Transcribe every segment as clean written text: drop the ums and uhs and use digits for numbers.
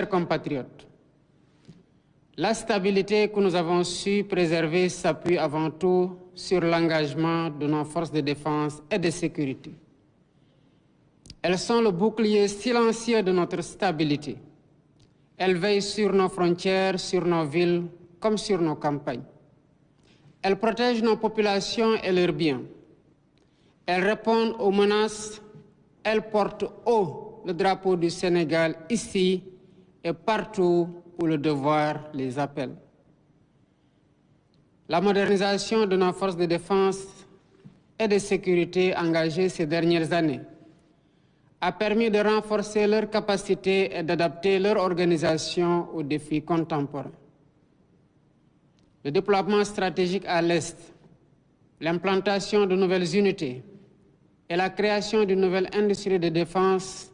Chers compatriotes, la stabilité que nous avons su préserver s'appuie avant tout sur l'engagement de nos forces de défense et de sécurité. Elles sont le bouclier silencieux de notre stabilité. Elles veillent sur nos frontières, sur nos villes, comme sur nos campagnes. Elles protègent nos populations et leurs biens. Elles répondent aux menaces. Elles portent haut le drapeau du Sénégal ici et partout où le devoir les appelle. La modernisation de nos forces de défense et de sécurité engagées ces dernières années a permis de renforcer leurs capacités et d'adapter leur organisation aux défis contemporains. Le déploiement stratégique à l'Est, l'implantation de nouvelles unités et la création d'une nouvelle industrie de défense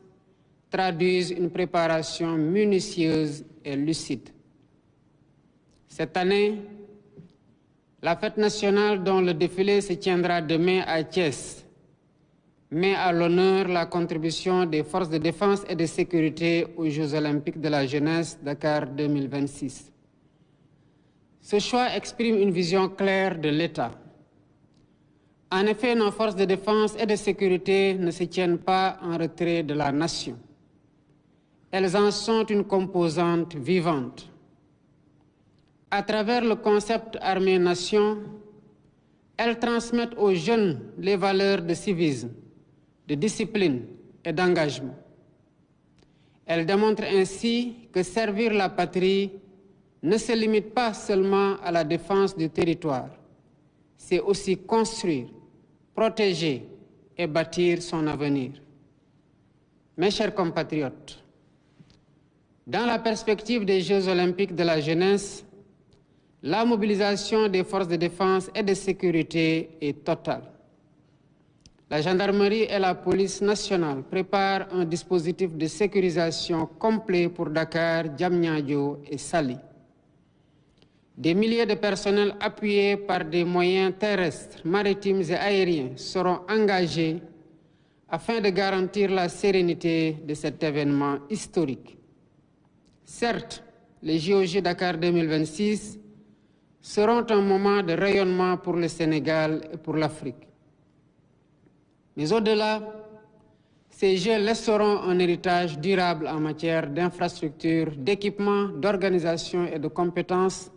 traduisent une préparation minutieuse et lucide. Cette année, la fête nationale dont le défilé se tiendra demain à Thiès met à l'honneur la contribution des forces de défense et de sécurité aux Jeux olympiques de la jeunesse Dakar 2026. Ce choix exprime une vision claire de l'État. En effet, nos forces de défense et de sécurité ne se tiennent pas en retrait de la nation. Elles en sont une composante vivante. À travers le concept armée-nation, elles transmettent aux jeunes les valeurs de civisme, de discipline et d'engagement. Elles démontrent ainsi que servir la patrie ne se limite pas seulement à la défense du territoire, c'est aussi construire, protéger et bâtir son avenir. Mes chers compatriotes, dans la perspective des Jeux olympiques de la jeunesse, la mobilisation des forces de défense et de sécurité est totale. La gendarmerie et la police nationale préparent un dispositif de sécurisation complet pour Dakar, Diamniadio et Saly. Des milliers de personnels appuyés par des moyens terrestres, maritimes et aériens seront engagés afin de garantir la sérénité de cet événement historique. Certes, les JOJ Dakar 2026 seront un moment de rayonnement pour le Sénégal et pour l'Afrique. Mais au-delà, ces Jeux laisseront un héritage durable en matière d'infrastructures, d'équipements, d'organisation et de compétences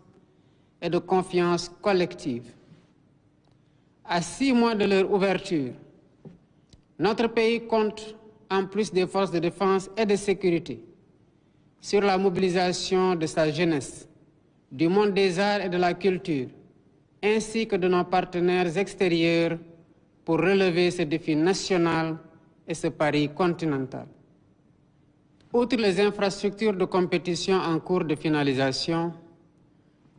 et de confiance collective. À 6 mois de leur ouverture, notre pays compte, en plus des forces de défense et de sécurité, sur la mobilisation de sa jeunesse, du monde des arts et de la culture, ainsi que de nos partenaires extérieurs pour relever ce défi national et ce pari continental. Outre les infrastructures de compétition en cours de finalisation,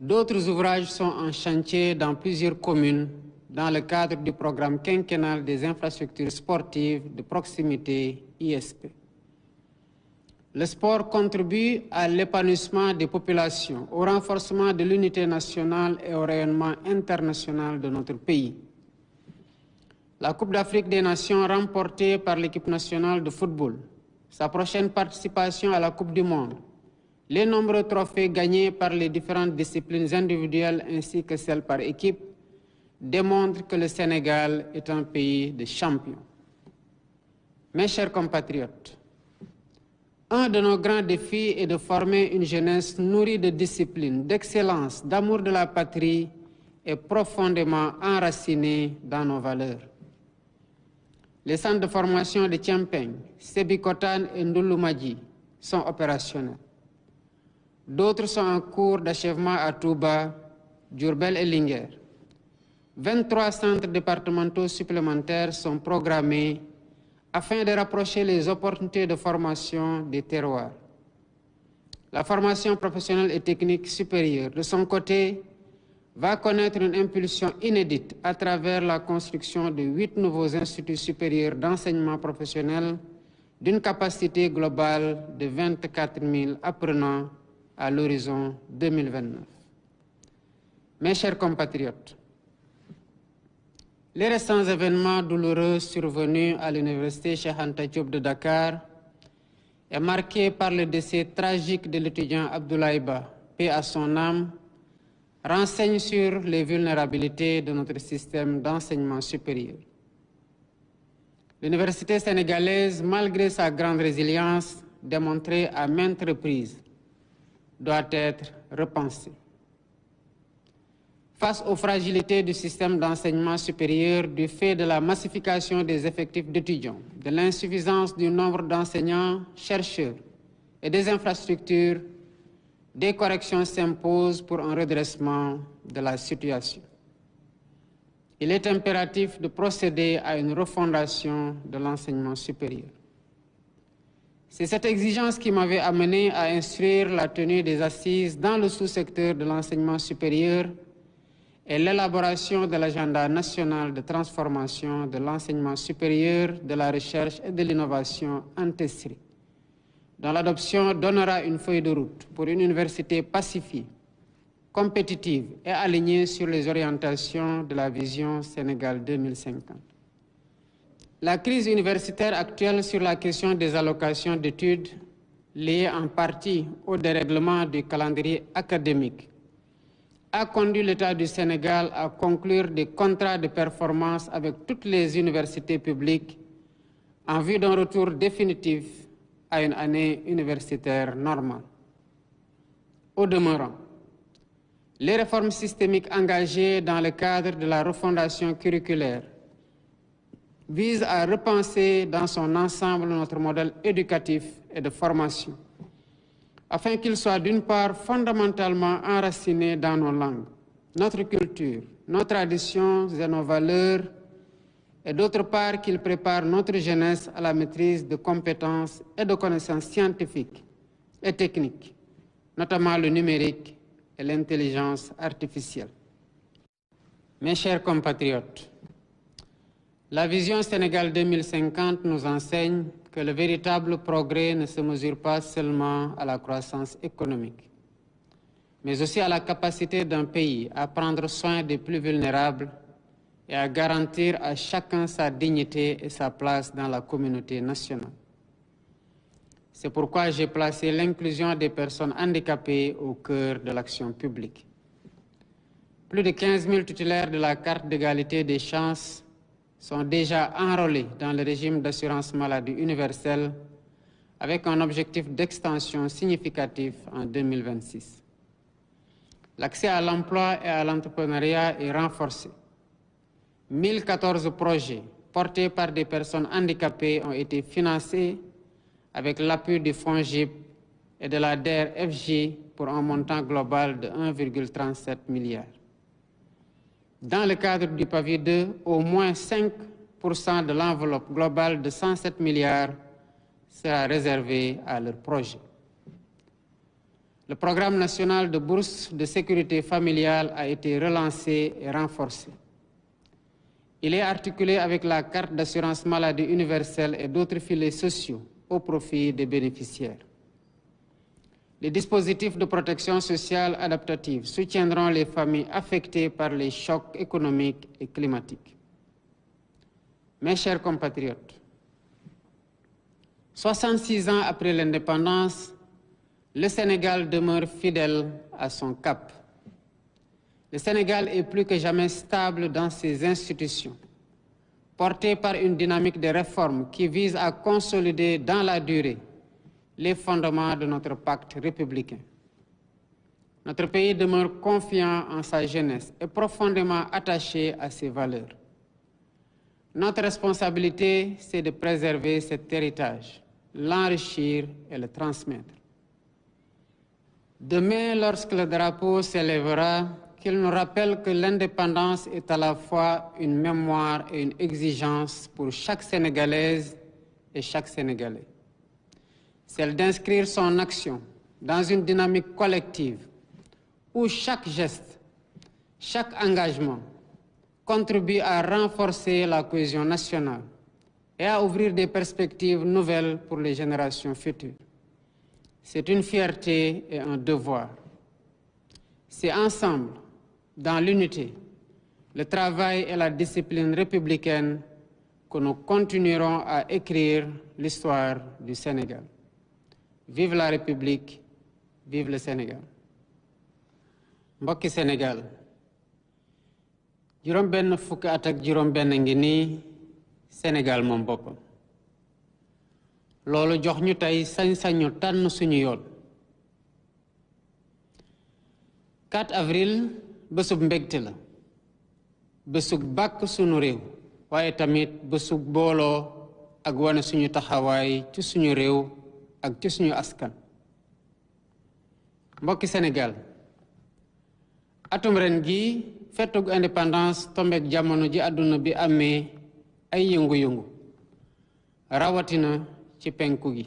d'autres ouvrages sont en chantier dans plusieurs communes dans le cadre du programme quinquennal des infrastructures sportives de proximité ISP. Le sport contribue à l'épanouissement des populations, au renforcement de l'unité nationale et au rayonnement international de notre pays. La Coupe d'Afrique des Nations remportée par l'équipe nationale de football, sa prochaine participation à la Coupe du Monde, les nombreux trophées gagnés par les différentes disciplines individuelles ainsi que celles par équipe démontrent que le Sénégal est un pays de champions. Mes chers compatriotes, un de nos grands défis est de former une jeunesse nourrie de discipline, d'excellence, d'amour de la patrie et profondément enracinée dans nos valeurs. Les centres de formation de Tiampeng, Sébikotane et Ndouloumadji sont opérationnels. D'autres sont en cours d'achèvement à Touba, Diourbel et Linguère. 23 centres départementaux supplémentaires sont programmés afin de rapprocher les opportunités de formation des terroirs. La formation professionnelle et technique supérieure, de son côté, va connaître une impulsion inédite à travers la construction de 8 nouveaux instituts supérieurs d'enseignement professionnel d'une capacité globale de 24 000 apprenants à l'horizon 2029. Mes chers compatriotes, les récents événements douloureux survenus à l'université Cheikh Anta Diop de Dakar est marquée par le décès tragique de l'étudiant Abdoulaye Ba, paix à son âme, renseigne sur les vulnérabilités de notre système d'enseignement supérieur. L'université sénégalaise, malgré sa grande résilience, démontrée à maintes reprises, doit être repensée. Face aux fragilités du système d'enseignement supérieur du fait de la massification des effectifs d'étudiants, de l'insuffisance du nombre d'enseignants, chercheurs et des infrastructures, des corrections s'imposent pour un redressement de la situation. Il est impératif de procéder à une refondation de l'enseignement supérieur. C'est cette exigence qui m'avait amené à instruire la tenue des assises dans le sous-secteur de l'enseignement supérieur et l'élaboration de l'agenda national de transformation de l'enseignement supérieur, de la recherche et de l'innovation en TESRI, dont l'adoption donnera une feuille de route pour une université pacifiée, compétitive et alignée sur les orientations de la vision Sénégal 2050. La crise universitaire actuelle sur la question des allocations d'études, liée en partie au dérèglement du calendrier académique, a conduit l'État du Sénégal à conclure des contrats de performance avec toutes les universités publiques en vue d'un retour définitif à une année universitaire normale. Au demeurant, les réformes systémiques engagées dans le cadre de la refondation curriculaire visent à repenser dans son ensemble notre modèle éducatif et de formation, afin qu'il soit d'une part fondamentalement enraciné dans nos langues, notre culture, nos traditions et nos valeurs, et d'autre part qu'il prépare notre jeunesse à la maîtrise de compétences et de connaissances scientifiques et techniques, notamment le numérique et l'intelligence artificielle. Mes chers compatriotes, la vision Sénégal 2050 nous enseigne que le véritable progrès ne se mesure pas seulement à la croissance économique, mais aussi à la capacité d'un pays à prendre soin des plus vulnérables et à garantir à chacun sa dignité et sa place dans la communauté nationale. C'est pourquoi j'ai placé l'inclusion des personnes handicapées au cœur de l'action publique. Plus de 15 000 titulaires de la carte d'égalité des chances sont déjà enrôlés dans le régime d'assurance maladie universelle avec un objectif d'extension significatif en 2026. L'accès à l'emploi et à l'entrepreneuriat est renforcé. 1014 projets portés par des personnes handicapées ont été financés avec l'appui du FONGIP et de la DER/FJ pour un montant global de 1,37 milliard. Dans le cadre du PAVI 2, au moins 5% de l'enveloppe globale de 107 milliards sera réservée à leurs projets. Le programme national de bourse de sécurité familiale a été relancé et renforcé. Il est articulé avec la carte d'assurance maladie universelle et d'autres filets sociaux au profit des bénéficiaires. Les dispositifs de protection sociale adaptative soutiendront les familles affectées par les chocs économiques et climatiques. Mes chers compatriotes, 66 ans après l'indépendance, le Sénégal demeure fidèle à son cap. Le Sénégal est plus que jamais stable dans ses institutions, porté par une dynamique de réforme qui vise à consolider dans la durée les fondements de notre pacte républicain. Notre pays demeure confiant en sa jeunesse et profondément attaché à ses valeurs. Notre responsabilité, c'est de préserver cet héritage, l'enrichir et le transmettre. Demain, lorsque le drapeau s'élèvera, qu'il nous rappelle que l'indépendance est à la fois une mémoire et une exigence pour chaque Sénégalaise et chaque Sénégalais. Celle d'inscrire son action dans une dynamique collective où chaque geste, chaque engagement contribue à renforcer la cohésion nationale et à ouvrir des perspectives nouvelles pour les générations futures. C'est une fierté et un devoir. C'est ensemble, dans l'unité, le travail et la discipline républicaine que nous continuerons à écrire l'histoire du Sénégal. Vive la République, vive le Sénégal. Mbokki Sénégal juróom benn fukki at ak juróom benn ngi nii Sénégal moom boppam loolu jox ñu tey sañ-sañu tànn suñu yoon 4 avril bésub mbégte la bésub bàkk suñu réew waaye tamit bésub booloo ak wane suñu taxawaay ci suñu réew ak ci suñu askan mbokki Sénégal atum ren gi fettug indépendance tombeek jamono ji àdduna bi amee ay yëngu-yëngu rawatina ci penku gi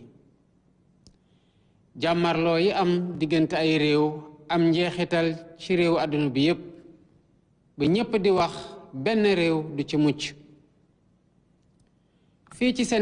jàmmarloo yi am diggante ay réew am njeexital ci réew àdduna bi yépp ba ñépp di wax benn réew du ci mucc fii ci Sénégal